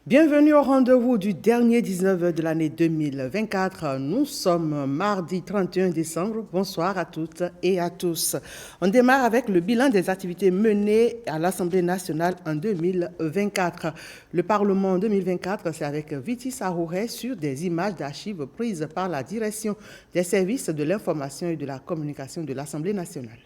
Bienvenue au rendez-vous du dernier 19 de l'année 2024. Nous sommes mardi 31 décembre. Bonsoir à toutes et à tous. On démarre avec le bilan des activités menées à l'Assemblée nationale en 2024. Le Parlement en 2024, c'est avec Viti Sahouré sur des images d'archives prises par la direction des services de l'information et de la communication de l'Assemblée nationale.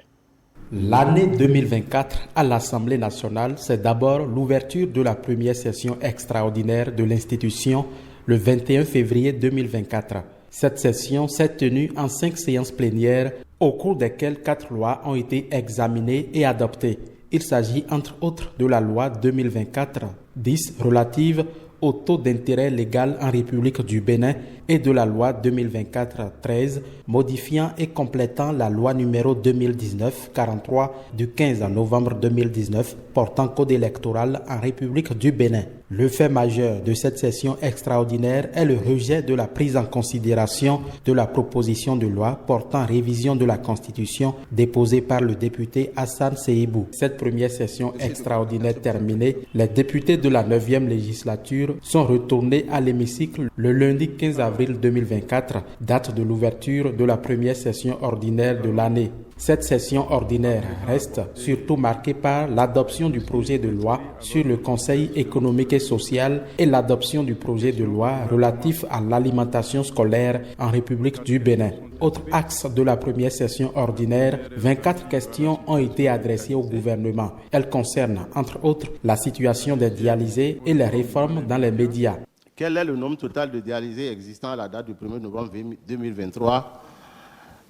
L'année 2024 à l'Assemblée nationale, c'est d'abord l'ouverture de la première session extraordinaire de l'institution le 21 février 2024. Cette session s'est tenue en 5 séances plénières au cours desquelles 4 lois ont été examinées et adoptées. Il s'agit entre autres de la loi 2024-10 relative au taux d'intérêt légal en République du Bénin et de la loi 2024-13 modifiant et complétant la loi numéro 2019-43 du 15 novembre 2019 portant code électoral en République du Bénin. Le fait majeur de cette session extraordinaire est le rejet de la prise en considération de la proposition de loi portant révision de la Constitution déposée par le député Hassan Seibou. Cette première session extraordinaire terminée, les députés de la 9e législature sont retournés à l'hémicycle le lundi 15 avril 2024, date de l'ouverture de la première session ordinaire de l'année. Cette session ordinaire reste surtout marquée par l'adoption du projet de loi sur le Conseil économique et social et l'adoption du projet de loi relatif à l'alimentation scolaire en République du Bénin. Autre axe de la première session ordinaire, 24 questions ont été adressées au gouvernement. Elles concernent, entre autres, la situation des dialysés et les réformes dans les médias. Quel est le nombre total de dialysés existants à la date du 1er novembre 2023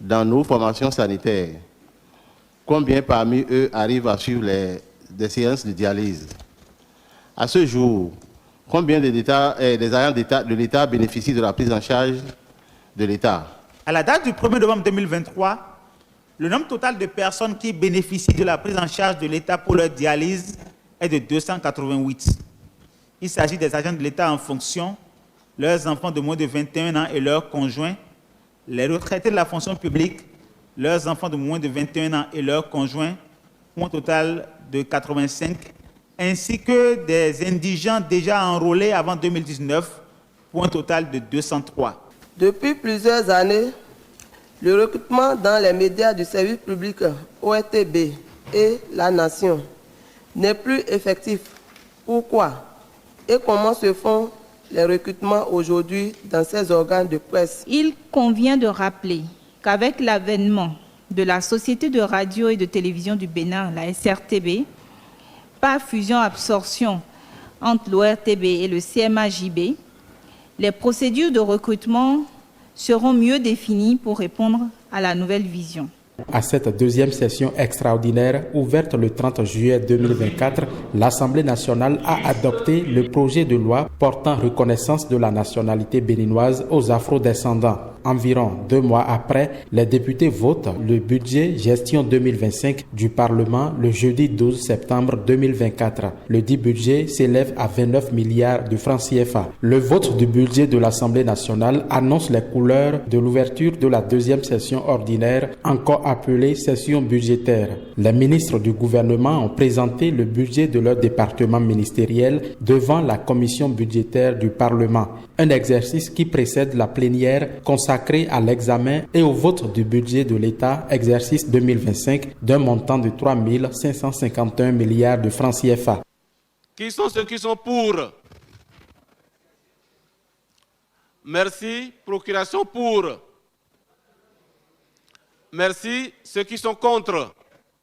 dans nos formations sanitaires? Combien parmi eux arrivent à suivre des séances de dialyse? À ce jour, combien des agents de l'État bénéficient de la prise en charge de l'État? À la date du 1er novembre 2023, le nombre total de personnes qui bénéficient de la prise en charge de l'État pour leur dialyse est de 288. Il s'agit des agents de l'État en fonction, leurs enfants de moins de 21 ans et leurs conjoints, les retraités de la fonction publique, leurs enfants de moins de 21 ans et leurs conjoints, pour un total de 85, ainsi que des indigents déjà enrôlés avant 2019, pour un total de 203. Depuis plusieurs années, le recrutement dans les médias du service public ORTB et La Nation n'est plus effectif. Pourquoi et comment se font les recrutements aujourd'hui dans ces organes de presse? Il convient de rappeler qu'avec l'avènement de la Société de radio et de télévision du Bénin, la SRTB, par fusion-absorption entre l'ORTB et le CMA-JB, les procédures de recrutement seront mieux définies pour répondre à la nouvelle vision. À cette deuxième session extraordinaire, ouverte le 30 juillet 2024, l'Assemblée nationale a adopté le projet de loi portant reconnaissance de la nationalité béninoise aux afro-descendants. Environ 2 mois après, les députés votent le budget gestion 2025 du Parlement le jeudi 12 septembre 2024. Le dit budget s'élève à 29 milliards de francs CFA. Le vote du budget de l'Assemblée nationale annonce les couleurs de l'ouverture de la deuxième session ordinaire, encore appelée session budgétaire. Les ministres du gouvernement ont présenté le budget de leur département ministériel devant la commission budgétaire du Parlement. Un exercice qui précède la plénière consacrée à l'examen et au vote du budget de l'État, exercice 2025, d'un montant de 3 551 milliards de francs CFA. Qui sont ceux qui sont pour? Merci. Procuration pour. Merci. Ceux qui sont contre?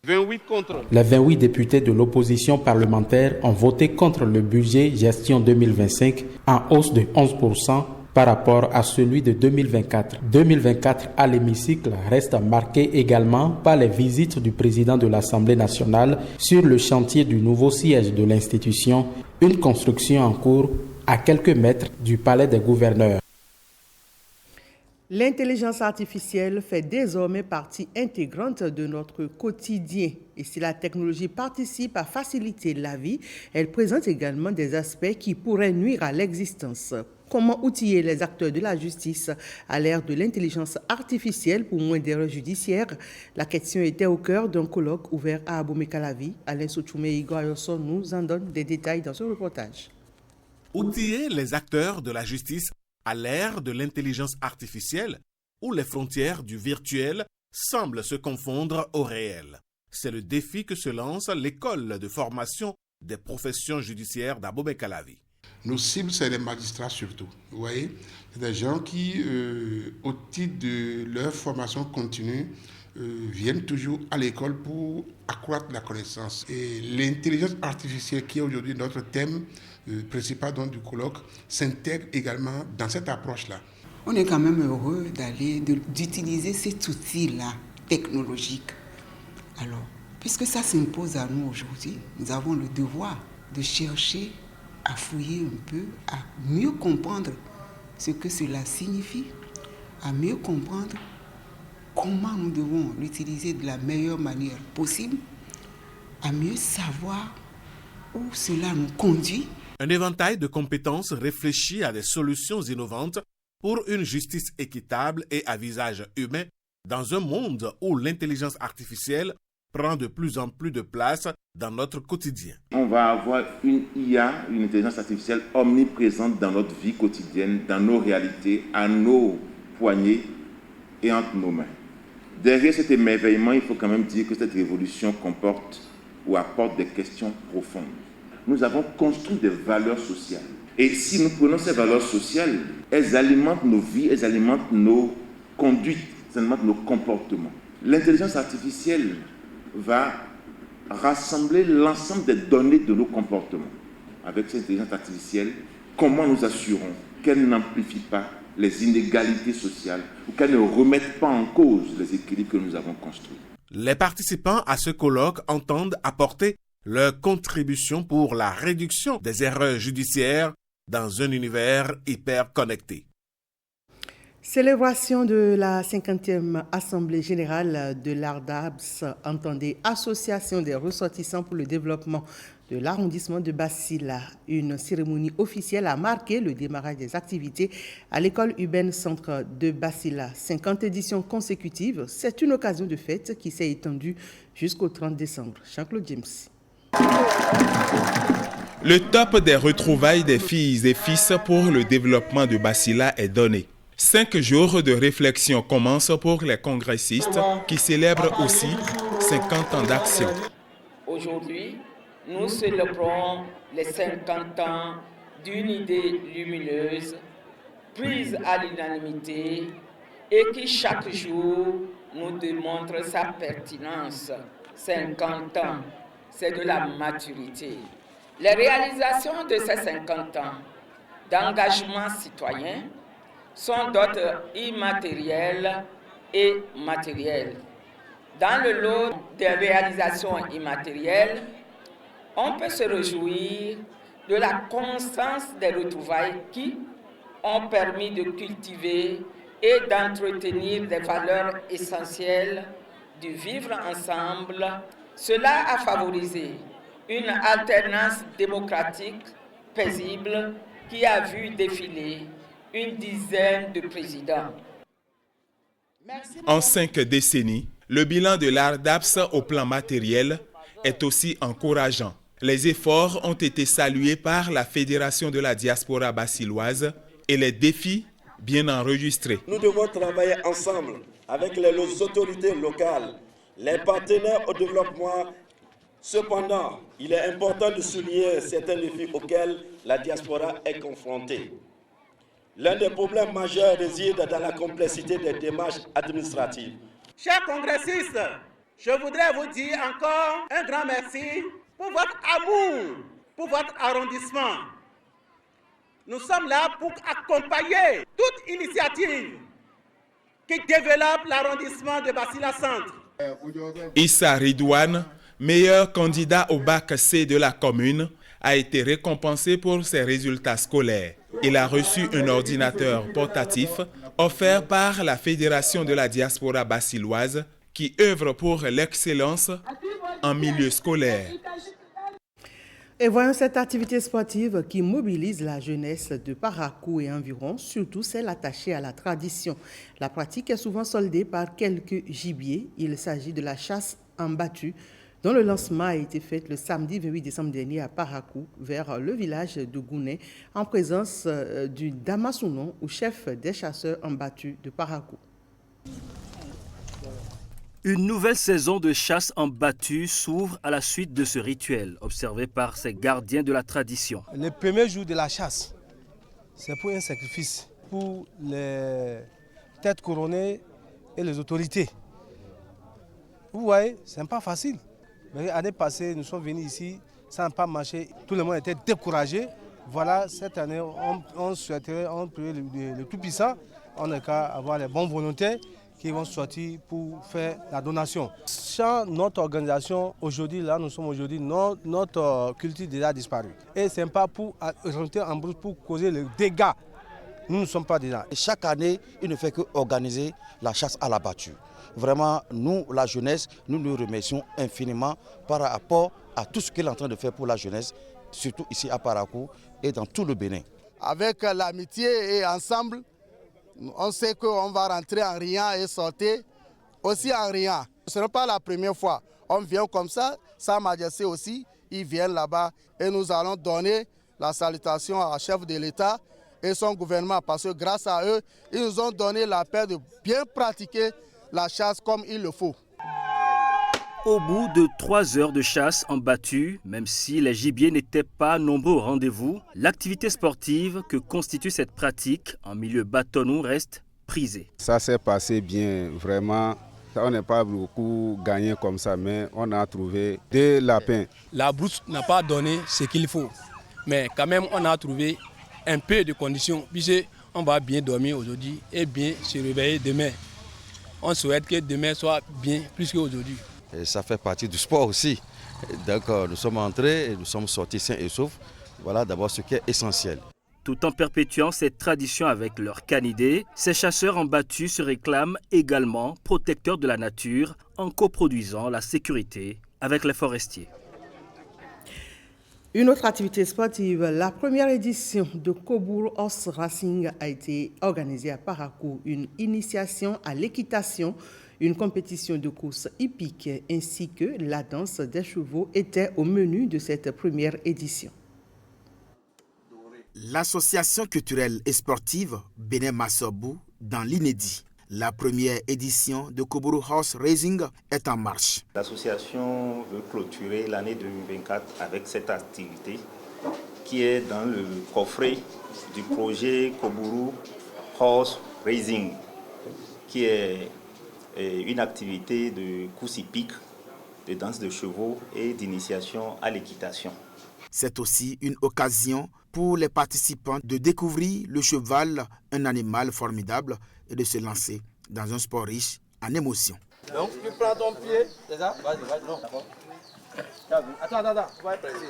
28 contre. Les 28 députés de l'opposition parlementaire ont voté contre le budget gestion 2025 en hausse de 11% par rapport à celui de 2024. 2024 à l'hémicycle reste marqué également par les visites du président de l'Assemblée nationale sur le chantier du nouveau siège de l'institution, une construction en cours à quelques mètres du palais des gouverneurs. L'intelligence artificielle fait désormais partie intégrante de notre quotidien. Et si la technologie participe à faciliter la vie, elle présente également des aspects qui pourraient nuire à l'existence. Comment outiller les acteurs de la justice à l'ère de l'intelligence artificielle pour moins d'erreurs judiciaires? La question était au cœur d'un colloque ouvert à Abomey-Calavi. Alain Sochoumé et Igor Ayosson nous en donnent des détails dans ce reportage. Outiller les acteurs de la justice à l'ère de l'intelligence artificielle où les frontières du virtuel semblent se confondre au réel. C'est le défi que se lance l'école de formation des professions judiciaires d'Abomey-Calavi. Nos cibles, c'est les magistrats surtout. Vous voyez, c'est des gens qui, au titre de leur formation continue, viennent toujours à l'école pour accroître la connaissance. Et l'intelligence artificielle, qui est aujourd'hui notre thème principal du colloque, s'intègre également dans cette approche-là. On est quand même heureux d'utiliser cet outil-là technologique. Alors, puisque ça s'impose à nous aujourd'hui, nous avons le devoir de chercher à fouiller un peu, à mieux comprendre ce que cela signifie, à mieux comprendre comment nous devons l'utiliser de la meilleure manière possible, à mieux savoir où cela nous conduit. Un éventail de compétences réfléchit à des solutions innovantes pour une justice équitable et à visage humain dans un monde où l'intelligence artificielle prend de plus en plus de place dans notre quotidien. On va avoir une IA, une intelligence artificielle omniprésente dans notre vie quotidienne, dans nos réalités, à nos poignets et entre nos mains. Derrière cet émerveillement, il faut quand même dire que cette révolution comporte ou apporte des questions profondes. Nous avons construit des valeurs sociales. Et si nous prenons ces valeurs sociales, elles alimentent nos vies, elles alimentent nos conduites, elles alimentent nos comportements. L'intelligence artificielle va rassembler l'ensemble des données de nos comportements. Avec cette intelligence artificielle, comment nous assurons qu'elle n'amplifie pas les inégalités sociales ou qu'elle ne remette pas en cause les équilibres que nous avons construits. Les participants à ce colloque entendent apporter leur contribution pour la réduction des erreurs judiciaires dans un univers hyper connecté. Célébration de la 50e Assemblée générale de l'ARDABS, entendez Association des ressortissants pour le développement de l'arrondissement de Basila. Une cérémonie officielle a marqué le démarrage des activités à l'école urbaine centre de Basila. 50 éditions consécutives, c'est une occasion de fête qui s'est étendue jusqu'au 30 décembre. Jean-Claude James. Le top des retrouvailles des filles et fils pour le développement de Basila est donné. 5 jours de réflexion commencent pour les congressistes qui célèbrent aussi 50 ans d'action. Aujourd'hui, nous célébrons les 50 ans d'une idée lumineuse, prise à l'unanimité et qui chaque jour nous démontre sa pertinence. 50 ans, c'est de la maturité. Les réalisations de ces 50 ans d'engagement citoyen sont d'autres immatérielles et matérielles. Dans le lot des réalisations immatérielles, on peut se réjouir de la constance des retrouvailles qui ont permis de cultiver et d'entretenir des valeurs essentielles du vivre ensemble. Cela a favorisé une alternance démocratique paisible qui a vu défiler une dizaine de présidents. En 5 décennies, le bilan de l'ARDABS au plan matériel est aussi encourageant. Les efforts ont été salués par la Fédération de la diaspora basiloise et les défis bien enregistrés. Nous devons travailler ensemble avec les autorités locales, les partenaires au développement. Cependant, il est important de souligner certains défis auxquels la diaspora est confrontée. L'un des problèmes majeurs réside dans la complexité des démarches administratives. Chers congressistes, je voudrais vous dire encore un grand merci pour votre amour, pour votre arrondissement. Nous sommes là pour accompagner toute initiative qui développe l'arrondissement de Basila Centre. Issa Ridouane, meilleur candidat au bac C de la commune, a été récompensé pour ses résultats scolaires. Il a reçu un ordinateur portatif offert par la Fédération de la diaspora basiloise qui œuvre pour l'excellence en milieu scolaire. Et voyons cette activité sportive qui mobilise la jeunesse de Parakou et environ, surtout celle attachée à la tradition. La pratique est souvent soldée par quelques gibiers. Il s'agit de la chasse en battue, dont le lancement a été fait le samedi 28 décembre dernier à Parakou, vers le village de Gounet, en présence du Damasounon, ou chef des chasseurs en battu de Parakou. Une nouvelle saison de chasse en battu s'ouvre à la suite de ce rituel, observé par ces gardiens de la tradition. Le premier jour de la chasse, c'est pour un sacrifice, pour les têtes couronnées et les autorités. Vous voyez, ce n'est pas facile. L'année passée, nous sommes venus ici, ça n'a pas marché, tout le monde était découragé. Voilà, cette année, on souhaiterait, on prie le Tout-Puissant, on n'a qu'à avoir les bonnes volontés qui vont sortir pour faire la donation. Sans notre organisation, aujourd'hui, là nous sommes aujourd'hui, notre culture déjà disparu. Et ce n'est pas pour rentrer en brousse pour causer le dégât. Nous ne sommes pas des gens. Chaque année, il ne fait qu'organiser la chasse à la battue. Vraiment, nous, la jeunesse, nous nous remercions infiniment par rapport à tout ce qu'il est en train de faire pour la jeunesse, surtout ici à Parakou et dans tout le Bénin. Avec l'amitié et ensemble, on sait qu'on va rentrer en riant et sortir aussi en riant. Ce n'est pas la première fois. On vient comme ça, Sa Majesté aussi, ils viennent là-bas et nous allons donner la salutation à chef de l'État et son gouvernement parce que grâce à eux, ils nous ont donné la paix de bien pratiquer la chasse comme il le faut. Au bout de 3 heures de chasse en battu, même si les gibiers n'étaient pas nombreux au rendez-vous, l'activité sportive que constitue cette pratique en milieu bâtonnou reste prisée. Ça s'est passé bien, vraiment. On n'a pas beaucoup gagné comme ça, mais on a trouvé des lapins. La brousse n'a pas donné ce qu'il faut, mais quand même on a trouvé un peu de conditions, puisqu'on va bien dormir aujourd'hui et bien se réveiller demain. On souhaite que demain soit bien plus qu'aujourd'hui. Et ça fait partie du sport aussi. Donc nous sommes entrés et nous sommes sortis sains et saufs. Voilà d'abord ce qui est essentiel. Tout en perpétuant cette tradition avec leurs canidés, ces chasseurs en battu se réclament également protecteurs de la nature en coproduisant la sécurité avec les forestiers. Une autre activité sportive, la première édition de Koburu Horse Racing a été organisée à Parakou, une initiation à l'équitation, une compétition de course hippique ainsi que la danse des chevaux étaient au menu de cette première édition. L'association culturelle et sportive Bénin Massobou dans l'inédit. La première édition de Koburu Horse Racing est en marche. L'association veut clôturer l'année 2024 avec cette activité qui est dans le coffret du projet Koburu Horse Racing, qui est une activité de course hippique, de danse de chevaux et d'initiation à l'équitation. C'est aussi une occasion pour les participants de découvrir le cheval, un animal formidable, et de se lancer dans un sport riche en émotions. Donc tu prends ton pied, c'est ça? Vas-y, non, d'accord. Attends, tu vas être pressé.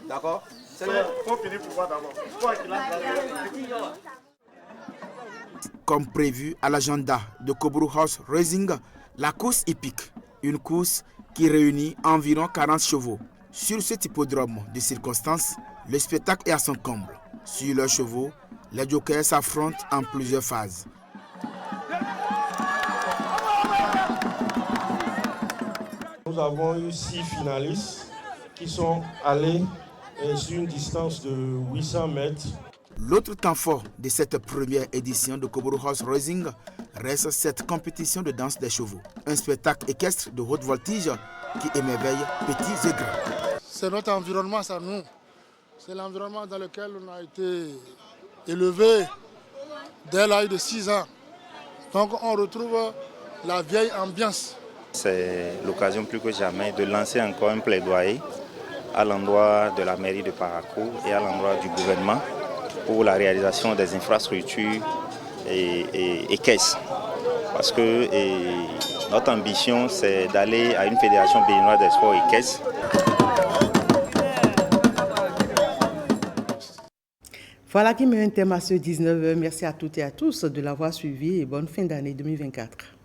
D'accord? C'est bon, il faut finir pour voir d'abord. Comme prévu à l'agenda de Koburu Horse Racing, la course hippique, une course qui réunit environ 40 chevaux. Sur cet hippodrome de circonstances, le spectacle est à son comble. Sur leurs chevaux, les jokers s'affrontent en plusieurs phases. Nous avons eu 6 finalistes qui sont allés sur une distance de 800 mètres. L'autre temps fort de cette première édition de Koburu Horse Racing reste cette compétition de danse des chevaux. Un spectacle équestre de haute voltige qui émerveille petits et grands. C'est notre environnement, ça nous. C'est l'environnement dans lequel on a été élevé dès l'âge de 6 ans. Donc on retrouve la vieille ambiance. C'est l'occasion plus que jamais de lancer encore un plaidoyer à l'endroit de la mairie de Parakou et à l'endroit du gouvernement pour la réalisation des infrastructures et caisses. Parce que notre ambition, c'est d'aller à une fédération béninoise des sports et caisses. Voilà qui met un thème à ce 19h. Merci à toutes et à tous de l'avoir suivi et bonne fin d'année 2024.